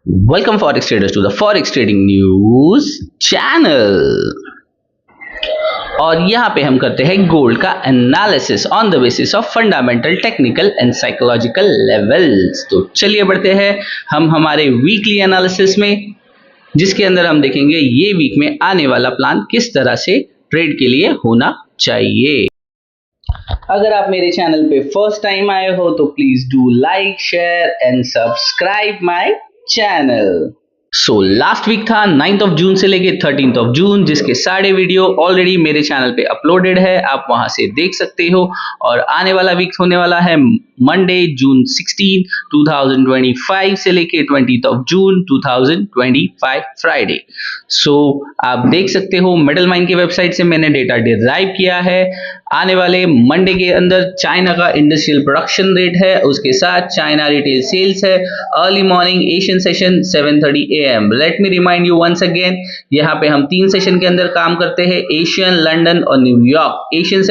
Welcome Forex traders to the Forex Trading News channel। और यहाँ पे हम करते हैं गोल्ड का analysis on the basis of fundamental, technical and psychological levels. तो चलिए बढ़ते हैं हम हमारे वीकली एनालिसिस में, जिसके अंदर हम देखेंगे ये वीक में आने वाला प्लान किस तरह से ट्रेड के लिए होना चाहिए। अगर आप मेरे चैनल पे फर्स्ट टाइम आए हो तो please do like, share and subscribe my channel. So last week था 9th of June से लेके 13th of June, जिसके सारे वीडियो ऑलरेडी मेरे चैनल पे अपलोडेड है, आप वहां से देख सकते हो। और आने वाला वीक होने वाला है मंडे जून 16, 2025 से लेके 20th of June 2025 फ्राइडे। सो आप देख सकते हो मेटल माइन की वेबसाइट से मैंने डेटा डिराइव किया है। आने वाले मंडे के अंदर चाइना का इंडस्ट्रियल प्रोडक्शन रेट है, उसके साथ चाइना रिटेल सेल्स है। Early morning Asian session 7:30 AM। Let me remind you once again, यहाँ पे हम 3 सेशन के अंदर काम करते हैं, एशियन, लंदन और न्यूयॉर्क। एशियन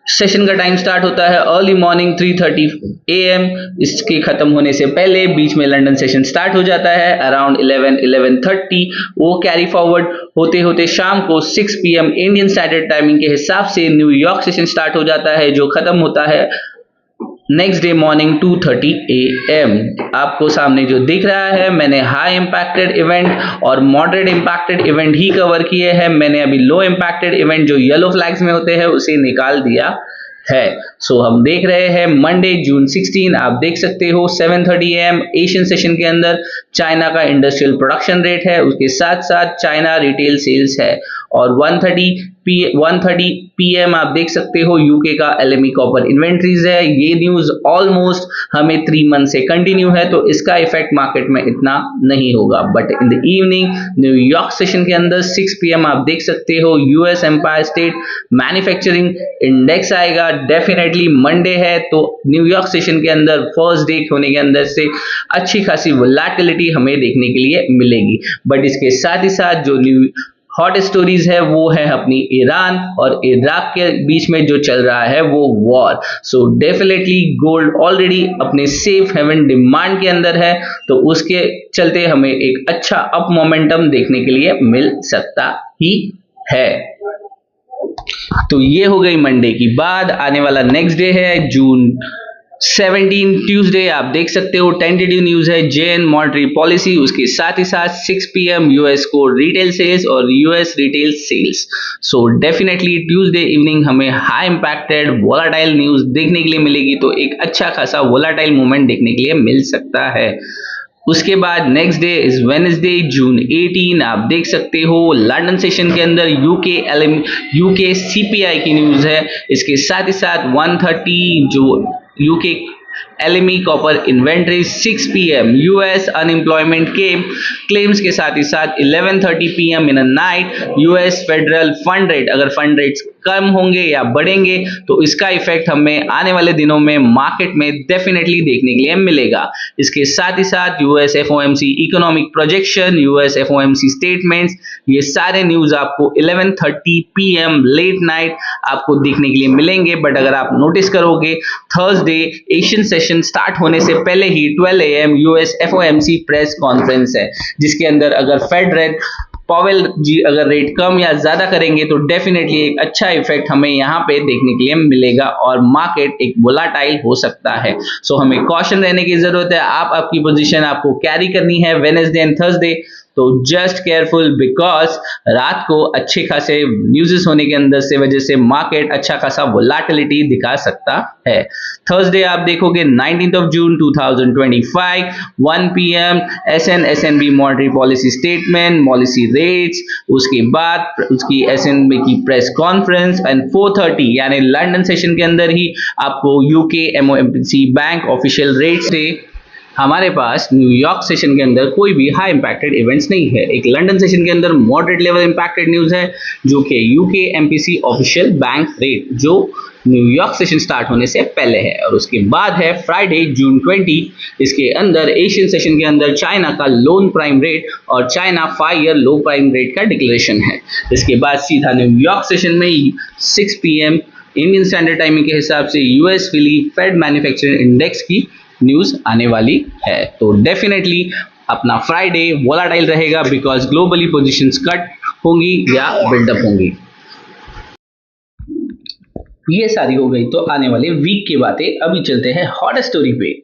सेशन का टाइम स्टार्ट होता है अर्ली मॉर्निंग 3:30 AM। इसके खत्म होने से पहले बीच में लंदन सेशन स्टार्ट हो जाता है अराउंड 11-11:30। वो कैरी फॉरवर्ड होते होते शाम को 6 PM इंडियन स्टैंडर्ड टाइमिंग के हिसाब से न्यूयॉर्क सेशन स्टार्ट हो जाता है, जो खत्म होता है नेक्स्ट डे मॉर्निंग 2:30 AM। आपको सामने जो दिख रहा है, मैंने हाई इम्पैक्टेड इवेंट और मॉडरेट इम्पैक्टेड इवेंट ही कवर किए हैं। मैंने अभी लो इम्पैक्टेड इवेंट जो येलो फ्लैग्स में होते हैं उसे निकाल दिया है। सो हम देख रहे हैं मंडे जून 16, आप देख सकते हो 7:30 AM एशियन सेशन के अंदर चाइना का इंडस्ट्रियल प्रोडक्शन रेट है, उसके साथ साथ चाइना रिटेल सेल्स है। और 1:30 PM आप देख सकते हो यूके का LME कॉपर इन्वेंट्रीज है। ये न्यूज ऑलमोस्ट हमें 3 मंथ से कंटिन्यू है, तो इसका इफेक्ट मार्केट में इतना नहीं होगा। But in the evening New York session के अंदर 6 PM आप देख सकते हो US Empire State manufacturing index आएगा। डेफिनेटली मंडे है, तो न्यूयॉर्क सेशन के अंदर फर्स्ट डे होने के अंदर से अच्छी खासी वोलेटिलिटी हमें देखने के लिए मिलेगी। बट इसके साथ ही साथ जो हॉट स्टोरीज है वो है अपनी ईरान और इराक के बीच में जो चल रहा है वो war. So definitely gold already अपने सेफ हेवन डिमांड के अंदर है, तो उसके चलते हमें एक अच्छा अप मोमेंटम देखने के लिए मिल सकता ही है। तो ये हो गई मंडे की बात। आने वाला नेक्स्ट डे है जून 17 ट्यूसडे। आप देख सकते हो टेंटेटिव न्यूज है जेएन मॉनेटरी पॉलिसी, उसके साथ ही साथ 6 PM यूएस को रिटेल सेल्स और US retail sales. So definitely Tuesday evening हमें हाई इंपैक्टेड वोलाटाइल न्यूज देखने के लिए मिलेगी, तो एक अच्छा खासा वोलाटाइल मूवमेंट देखने के लिए मिल सकता है। उसके बाद नेक्स्ट डे इज वेडनेसडे जून 18। आप देख सकते हो लंदन सेशन के अंदर यूके सीपीआई की न्यूज है। इसके साथ ही साथ 1:30 जो UK LME copper inventory, 6 PM US unemployment के क्लेम्स के साथ ही साथ 11:30 PM in a night US federal fund rate. अगर फंड रेट्स कम होंगे या बढ़ेंगे तो इसका इफेक्ट हमें आने वाले दिनों में मार्केट में डेफिनेटली देखने के लिए मिलेगा। इसके साथ ही साथ US FOMC economic projection, US FOMC statements, ये सारे न्यूज आपको 11:30 PM लेट नाइट आपको देखने के लिए मिलेंगे। बट अगर आप नोटिस करोगे थर्सडे एशियन सेशन स्टार्ट होने से पहले ही 12 AM US FOMC press conference है, जिसके अंदर अगर फेड रेट पॉवेल जी अगर रेट कम या ज्यादा करेंगे तो डेफिनेटली एक अच्छा इफेक्ट हमें यहाँ पे देखने के लिए मिलेगा और मार्केट एक वोलाटाइल हो सकता है। सो हमें कॉशन रहने की जरूरत है। आप आपकी पोजीशन आपको कैरी करनी है वेडनेसडे एंड थर्सडे, तो जस्ट केयरफुल बिकॉज रात को अच्छे खासे न्यूज़ होने के अंदर से वजह से मार्केट अच्छा खासा वोलाटिलिटी दिखा सकता है। थर्सडे आप देखोगे 19th of June 2025 1 PM SNB monetary policy statement, policy rates, उसके बाद उसकी SNB की प्रेस कॉन्फ्रेंस एंड 4:30 यानी लंदन सेशन के अंदर ही आपको UK MOMC bank official rates से हमारे पास न्यूयॉर्क सेशन के अंदर कोई भी हाई इंपैक्टेड इवेंट्स नहीं है। एक लंदन सेशन के अंदर मॉडरेट लेवल इंपैक्टेड न्यूज है जो कि UK MPC official bank rate जो न्यूयॉर्क सेशन स्टार्ट होने से पहले है। और उसके बाद है फ्राइडे जून 20, इसके अंदर एशियन सेशन के अंदर चाइना का लोन प्राइम रेट और चाइना 5 ईयर लो प्राइम रेट का डिक्लेरेशन है। इसके बाद सीधा न्यूयॉर्क सेशन में 6 PM इंडियन स्टैंडर्ड टाइमिंग के हिसाब से यूएस फिली फेड मैन्युफैक्चरिंग इंडेक्स की न्यूज़ आने वाली है। तो डेफिनेटली अपना फ्राइडे वोलाटाइल रहेगा बिकॉज ग्लोबली पोजीशंस कट होंगी या बिल्डअप होंगी। ये सारी हो गई तो आने वाले वीक की बातें। अभी चलते हैं हॉट स्टोरी पे,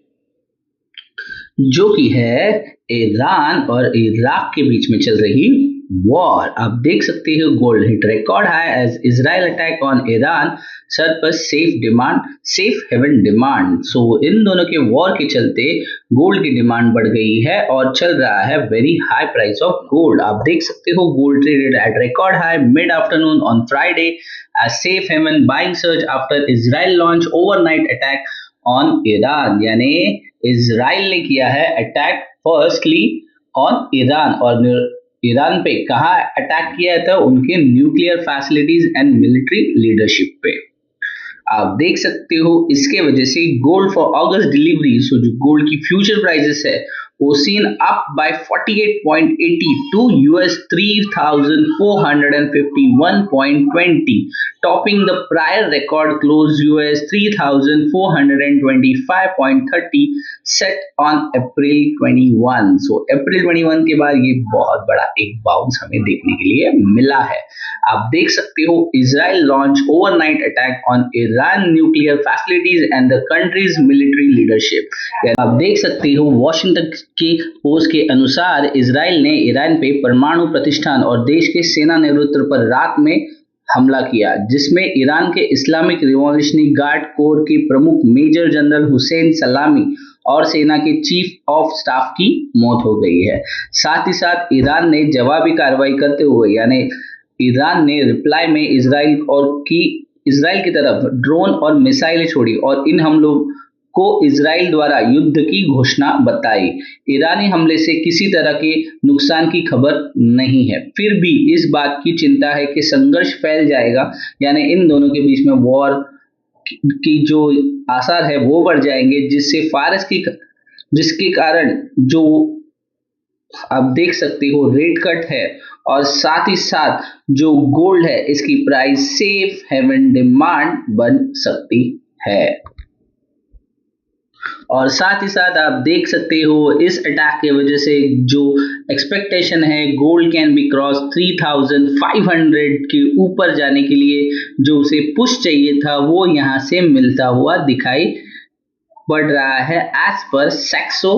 जो कि है ईरान और इराक के बीच में चल रही वॉर। आप देख सकते हो gold hit record high as Israel attack on Iran surplus safe haven demand. So इन दोनों के वॉर के चलते गोल्ड की डिमांड बढ़ गई है और चल रहा है very high price of gold. आप देख सकते हो gold traded at record high mid afternoon on Friday as safe haven buying surge after Israel launch overnight attack on Iran. यानी इजराइल ने किया है अटैक फर्स्टली ऑन ईरान, और Iran पे कहा अटैक किया था, उनके nuclear facilities and military leadership पे। आप देख सकते हो इसके वजह से gold for August delivery, so जो गोल्ड की फ्यूचर प्राइसेस है वो seen up by 48.80 to $3,451.20, topping the prior record close $3,425.30 set on April 21। So April 21 के बाद ये बहुत बड़ा एक बाउंस हमें देखने के लिए मिला है। आप देख सकते हो Israel launch overnight attack on Iran nuclear facilities and the countries military leadership. आप देख सकते हो वॉशिंगटन की पोस्ट के अनुसार इजराइल ने ईरान पे परमाणु प्रतिष्ठान और देश के सेना नेतृत्व पर रात में हमला किया, जिसमें ईरान के इस्लामिक रिवॉल्यूशनरी गार्ड कोर के प्रमुख मेजर जनरल हुसैन सलामी और सेना के चीफ ऑफ स्टाफ की मौत हो गई है। साथ ही साथ ईरान ने जवाबी कार्रवाई करते हुए, यानी ईरान ने रिप्लाई में इजराइल की तरफ ड्रोन और मिसाइलें छोड़ी और इन हमलों को इजराइल द्वारा युद्ध की घोषणा बताई। ईरानी हमले से किसी तरह के नुकसान की खबर नहीं है, फिर भी इस बात की चिंता है कि संघर्ष फैल जाएगा, यानी इन दोनों के बीच में वॉर की जो आसार है वो बढ़ जाएंगे, जिसके कारण जो आप देख सकते हो रेट कट है और साथ ही साथ जो गोल्ड है इसकी प्राइस सेफ हेवन डिमांड बन सकती है। और साथ ही साथ आप देख सकते हो इस अटैक की वजह से जो एक्सपेक्टेशन है गोल्ड कैन बी क्रॉस 3500 के ऊपर जाने के लिए जो उसे पुश चाहिए था वो यहां से मिलता हुआ दिखाई पड़ रहा है एज पर सैक्सो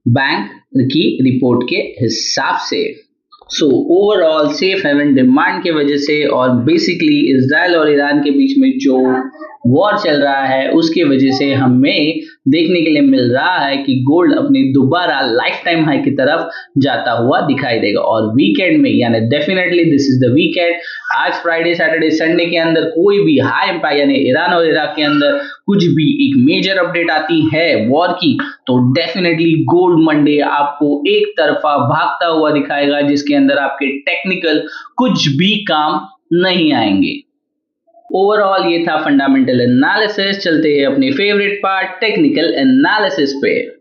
बैंक की रिपोर्ट के हिसाब से। So overall safe haven demand के वजह से और बेसिकली इजराइल और ईरान के बीच में जो वॉर चल रहा है उसके वजह से हमें देखने के लिए मिल रहा है कि गोल्ड अपनी दोबारा लाइफ टाइम हाई की तरफ जाता हुआ दिखाई देगा। और वीकेंड में, यानी definitely this is the weekend, आज फ्राइडे सैटरडे संडे के अंदर कोई भी हाई एम्पायर यानी ईरान और इराक के अंदर कुछ भी एक मेजर अपडेट आती है वॉर की, तो डेफिनेटली गोल्ड मंडे आपको एक तरफा भागता हुआ दिखाएगा, जिसके अंदर आपके टेक्निकल कुछ भी काम नहीं आएंगे। ओवरऑल ये था फंडामेंटल एनालिसिस। चलते हैं अपने फेवरेट पार्ट टेक्निकल एनालिसिस पे।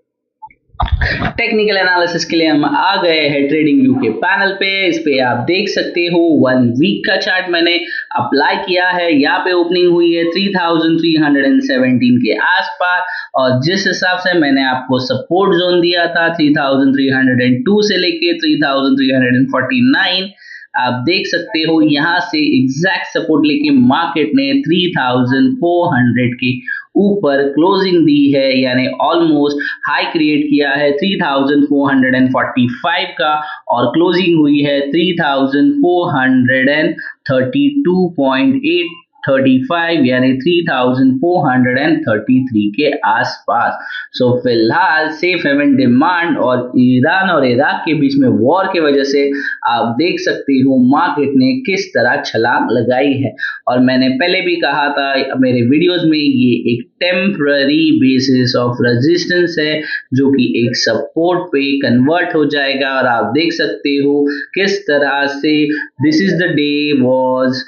टेक्निकल एनालिसिस के लिए हम आ गए हैं ट्रेडिंग व्यू के पैनल पे। इस पे आप देख सकते हो 1 वीक का चार्ट मैंने अप्लाई किया है। यहाँ पे ओपनिंग हुई है 3317 के आसपास और जिस हिसाब से मैंने आपको सपोर्ट जोन दिया था 3302 से लेके 3349, आप देख सकते हो यहाँ से एग्जैक्ट सपोर्ट लेके मार्केट ने 3400 के ऊपर क्लोजिंग दी है, यानी ऑलमोस्ट हाई क्रिएट किया है 3445 का और क्लोजिंग हुई है 3432.835 यानी 3433 के आसपास। सो फिलहाल सेफ हेवन डिमांड और ईरान और इराक के बीच में वॉर की वजह से आप देख सकते हो मार्केट ने किस तरह छलांग लगाई है। और मैंने पहले भी कहा था मेरे वीडियोस में, ये एक टेम्पररी बेसिस ऑफ रेजिस्टेंस है जो कि एक सपोर्ट पे कन्वर्ट हो जाएगा। और आप देख सकते हो किस तरह से this is the day was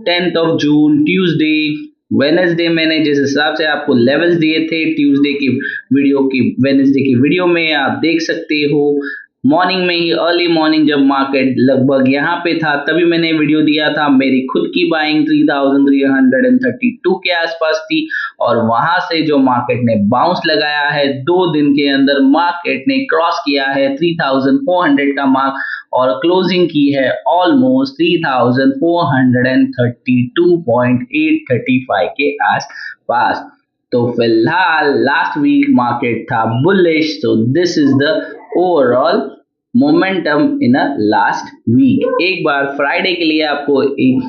10th of June Tuesday Wednesday. मैंने जिस हिसाब से आपको लेवल्स दिए थे ट्यूसडे की वीडियो में आप देख सकते हो मॉर्निंग में ही, अर्ली मॉर्निंग जब मार्केट लगभग यहाँ पे था, तभी मैंने वीडियो दिया था। मेरी खुद की बाइंग 3332 के आसपास थी और वहां से जो मार्केट ने बाउंस लगाया है 2 दिन के अंदर, मार्केट ने क्रॉस किया है 3400 का मार्क और क्लोजिंग की है ऑलमोस्ट 3432.835 के आसपास। तो फिलहाल लास्ट वीक मार्केट था bullish, so this is the overall momentum in a last week. एक बार फ्राइडे के लिए आपको एक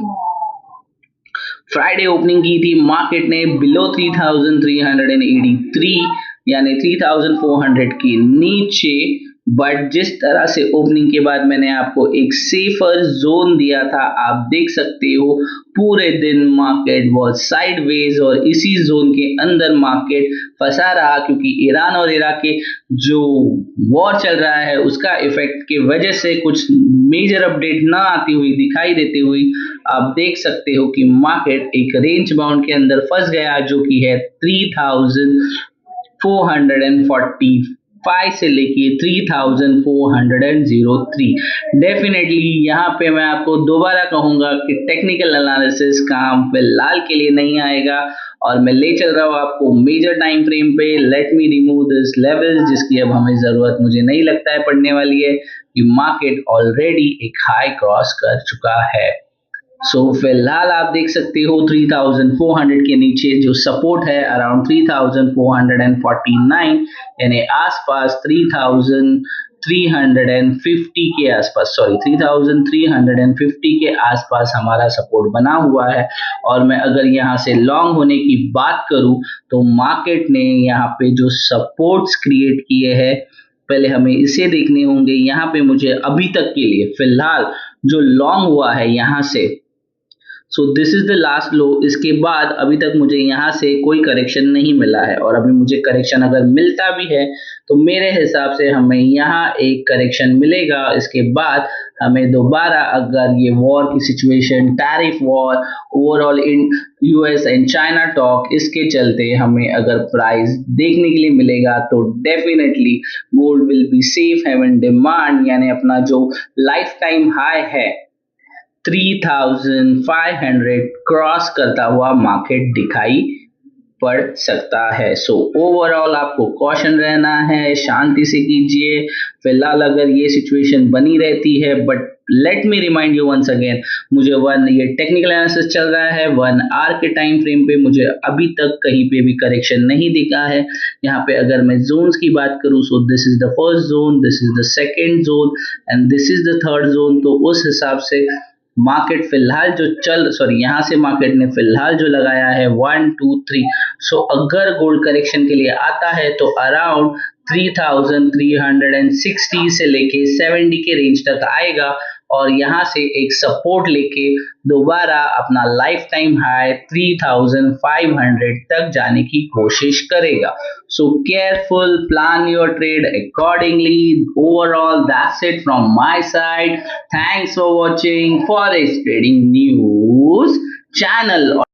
फ्राइडे ओपनिंग की थी मार्केट ने बिलो 3383 यानी 3400 के नीचे, बट जिस तरह से ओपनिंग के बाद मैंने आपको एक सेफर जोन दिया था, आप देख सकते हो पूरे दिन मार्केट बहुत साइडवेज और इसी जोन के अंदर मार्केट फंसा रहा, क्योंकि ईरान और इराक के जो वॉर चल रहा है उसका इफेक्ट की वजह से कुछ मेजर अपडेट ना आती हुई दिखाई देती हुई आप देख सकते हो कि मार्केट एक रेंज बाउंड के अंदर फंस गया, जो कि है 3445 से लेके 3403। डेफिनेटली यहाँ पे मैं आपको दोबारा कहूंगा कि टेक्निकल एनालिसिस काम फिलहाल के लिए नहीं आएगा और मैं ले चल रहा हूँ आपको मेजर टाइम फ्रेम पे। Let me remove this level, जिसकी अब हमें जरूरत मुझे नहीं लगता है पड़ने वाली है, कि मार्केट ऑलरेडी एक हाई क्रॉस कर चुका है। सो फिलहाल आप देख सकते हो 3400 के नीचे जो सपोर्ट है अराउंड 3449, यानी आसपास 3350 के आसपास, 3350 के आसपास हमारा सपोर्ट बना हुआ है। और मैं अगर यहाँ से लॉन्ग होने की बात करूँ तो मार्केट ने यहाँ पे जो सपोर्ट्स क्रिएट किए हैं, पहले हमें इसे देखने होंगे। यहाँ पे मुझे अभी तक के लिए फिलहाल जो लॉन्ग हुआ है यहाँ से, so this is the last लो। इसके बाद अभी तक मुझे यहाँ से कोई करेक्शन नहीं मिला है, और अभी मुझे करेक्शन अगर मिलता भी है तो मेरे हिसाब से हमें यहाँ एक करेक्शन मिलेगा। इसके बाद हमें दोबारा अगर ये वॉर की situation, tariff war, overall in US and China talk, इसके चलते हमें अगर प्राइस देखने के लिए मिलेगा तो definitely gold will be safe haven demand, यानी अपना जो लाइफ टाइम हाई है 3500 क्रॉस करता हुआ मार्केट दिखाई पड़ सकता है। सो ओवरऑल आपको कॉशन रहना है, शांति से कीजिए फिलहाल अगर ये सिचुएशन बनी रहती है। But let me remind you once again, मुझे ये टेक्निकल एनालिसिस चल रहा है 1 आवर के टाइम फ्रेम पे, मुझे अभी तक कहीं पे भी करेक्शन नहीं दिखा है। यहाँ पे अगर मैं जोन्स की बात करूँ, सो this is the first zone, this is the second zone and this is the third zone. तो उस हिसाब से मार्केट फिलहाल जो यहाँ से मार्केट ने फिलहाल जो लगाया है 1 2 3। सो अगर गोल्ड करेक्शन के लिए आता है तो अराउंड 3360 से लेके 70 के रेंज तक आएगा और यहाँ से एक सपोर्ट लेके दोबारा अपना लाइफ टाइम हाई 3500 तक जाने की कोशिश करेगा। So careful, plan your trade accordingly. Overall, that's it from my side. Thanks for watching Forex Trading News channel.